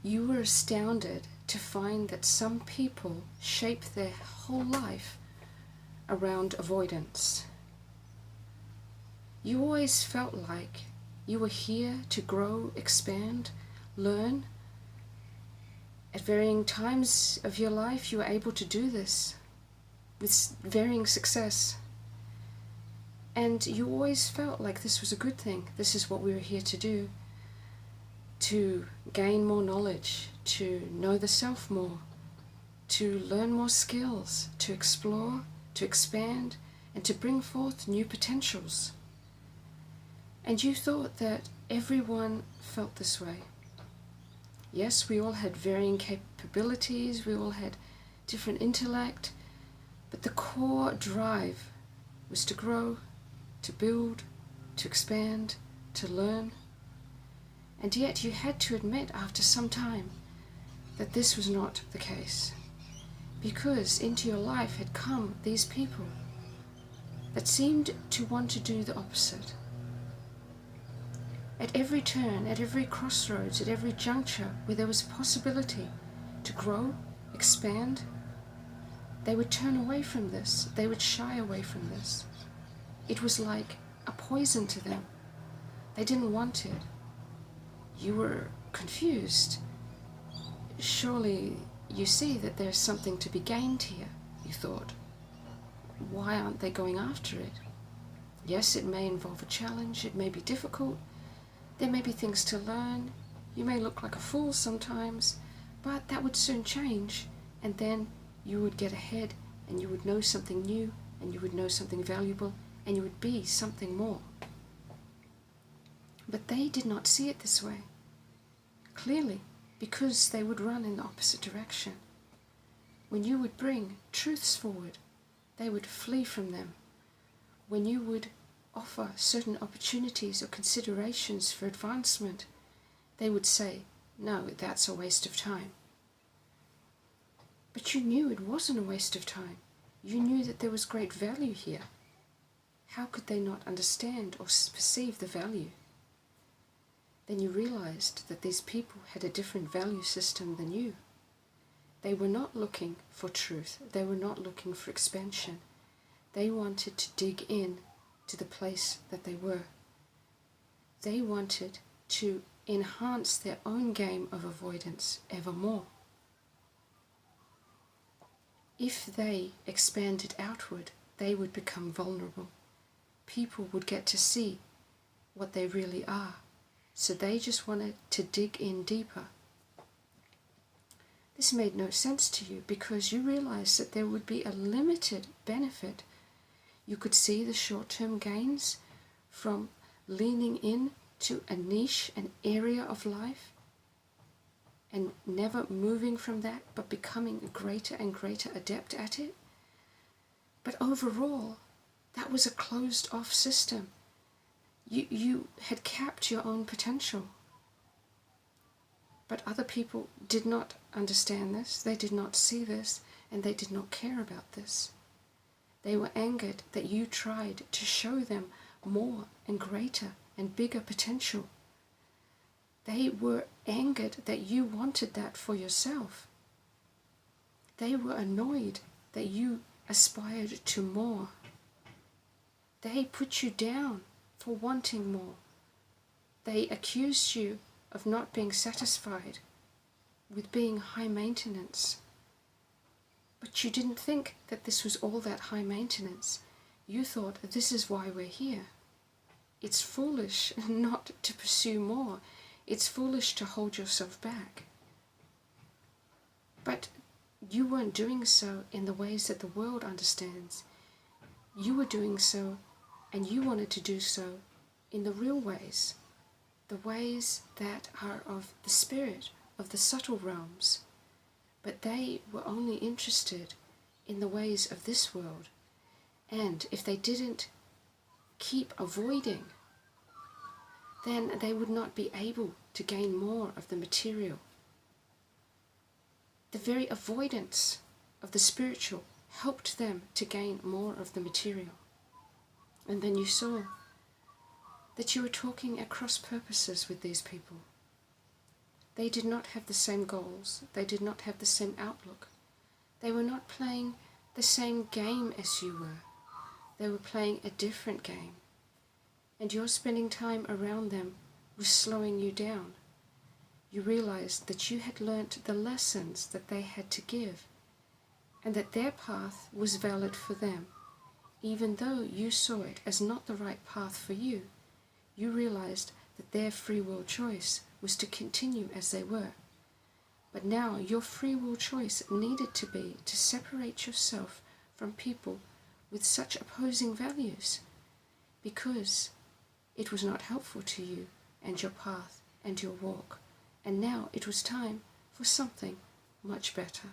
you were astounded to find that some people shape their whole life around avoidance. You always felt like you were here to grow, expand, learn. At varying times of your life, you were able to do this with varying success. And you always felt like this was a good thing. This is what we were here to do. To gain more knowledge, to know the self more, to learn more skills, to explore, to expand, and to bring forth new potentials. And you thought that everyone felt this way. Yes, we all had varying capabilities, we all had different intellect, but the core drive was to grow, to build, to expand, to learn. And yet you had to admit after some time that this was not the case, because into your life had come these people that seemed to want to do the opposite. At every turn, at every crossroads, at every juncture where there was a possibility to grow, expand, they would turn away from this, they would shy away from this. It was like a poison to them. They didn't want it. You were confused. Surely you see that there's something to be gained here, you thought. Why aren't they going after it? Yes, it may involve a challenge, it may be difficult, there may be things to learn, you may look like a fool sometimes, but that would soon change, and then you would get ahead, and you would know something new, and you would know something valuable, and you would be something more. But they did not see it this way, clearly, because they would run in the opposite direction. When you would bring truths forward, they would flee from them. When you would offer certain opportunities or considerations for advancement, they would say, no, that's a waste of time. But you knew it wasn't a waste of time. You knew that there was great value here. How could they not understand or perceive the value? Then you realized that these people had a different value system than you. They were not looking for truth. They were not looking for expansion. They wanted to dig in to the place that they were. They wanted to enhance their own game of avoidance ever more. If they expanded outward, they would become vulnerable. People would get to see what they really are. So they just wanted to dig in deeper. This made no sense to you because you realized that there would be a limited benefit. You could see the short-term gains from leaning in to a niche, an area of life, and never moving from that, but becoming a greater and greater adept at it. But overall, that was a closed-off system. You had capped your own potential. But other people did not understand this, they did not see this, and they did not care about this. They were angered that you tried to show them more and greater and bigger potential. They were angered that you wanted that for yourself. They were annoyed that you aspired to more. They put you down for wanting more. They accused you of not being satisfied, with being high maintenance. But you didn't think that this was all that high maintenance. You thought this is why we're here. It's foolish not to pursue more. It's foolish to hold yourself back. But you weren't doing so in the ways that the world understands. You were doing so, and you wanted to do so in the real ways, the ways that are of the spirit, of the subtle realms. But they were only interested in the ways of this world. And if they didn't keep avoiding, then they would not be able to gain more of the material. The very avoidance of the spiritual helped them to gain more of the material. And then you saw that you were talking at cross purposes with these people. They did not have the same goals. They did not have the same outlook. They were not playing the same game as you were. They were playing a different game. And your spending time around them was slowing you down. You realized that you had learnt the lessons that they had to give, and that their path was valid for them. Even though you saw it as not the right path for you, you realized that their free will choice was to continue as they were. But now your free will choice needed to be to separate yourself from people with such opposing values, because it was not helpful to you and your path and your walk. And now it was time for something much better.